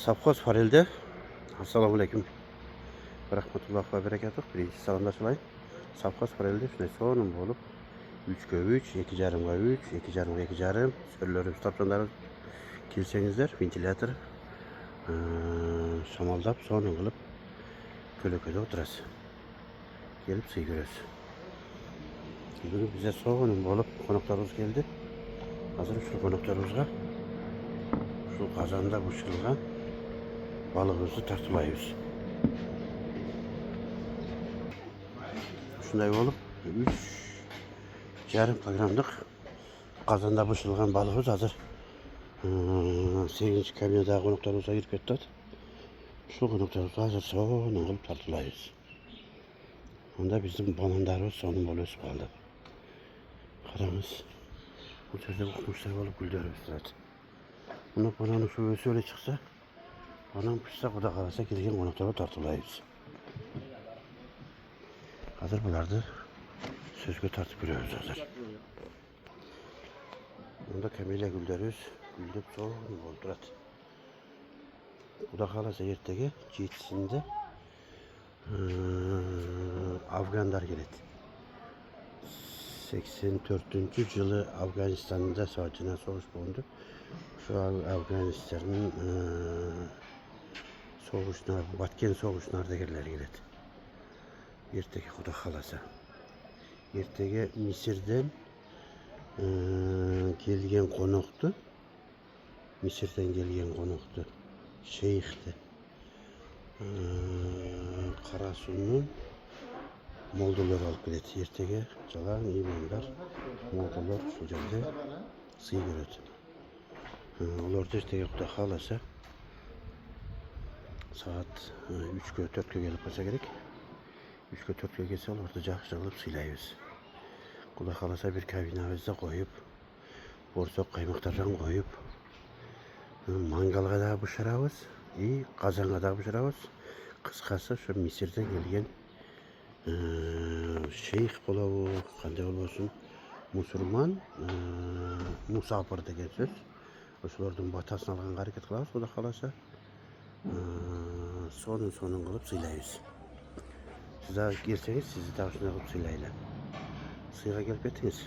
Savxoz Farel'de. Assalomu alaykum. Rahmatullohi va barakatuh. Birinchi salomlashib Savxoz Farel'de shunday so'nim bo'lib 3'ga 3, 2,5'ga 3, 2,5'ga 2,5 so'rlarimiz topganlar kelsangizlar ventilyator shamollab so'nim qilib ko'lakada o'tirasiz. Kelib siz ko'rasiz. Bugun bizga so'nim bo'lib qo'noqlarimiz keldi. Hozir shu qo'noqlarimizga şu qozonda pishirgan balığımızı tartılayız. Şunday olup 3,5 kilogramlık qozonda pishirgan balığımız hazır. 8 kamyonda qonaqlarımıza girip ketdi. Şu qonaqlarımızı hazır soğan qilib tartılayız. Onda bizim bananlarımız sonun oluyor kaldı. Qaramiz. Bu yerda qumuşlar bo'lib gullarimiz turadi. Buna bananın şu öyle çıksa, banan pişse o da kalırsa gelirken konuklara tartılayız. Hazır bulardı. Sözgü tartıp görüyoruz hazır. Bunda kamile güldürüyoruz. Güldüp soğuk oldurat. Bu da kalırsa yerteki çiğitisinde Afganlar geldi. 84. yılı Afganistan'da savaşına soğuş bulundu. Şu an Afganistan'ın soğuşlar, Batken soğuşlarda geldi. Yerteki kuda halası. Yerteki Mısır'dan gelgen konuktu. Mısır'dan gelgen konuktu. Şeyh'ti. Karasu'nun Moldolar alıp geldi. Yerteki çalan imanlar Moldolar şu yerde sığ görüyordu. Onlar da işte yoktu halası saat 3'ge 4'ge gelip olsa gerek. 3'ge 4'ge gelse orada cakşalıp silayız. Kulak halasa bir kabinamızda koyup borsa kaymaklardan koyup mangalga da pişiramiz, kazanga da pişiramiz. Kıskası şu Mısır'dan gelgen şeyh bulavu, qanday olsun Müslüman musafir degan söz. O'shalardan batasini olgan harakat qilamiz. Xudo xolasa so'nin qilib siylaymiz. Sizlar kelsangiz sizni tavsiya qilib siylaylar. Siyga kelib ketingiz.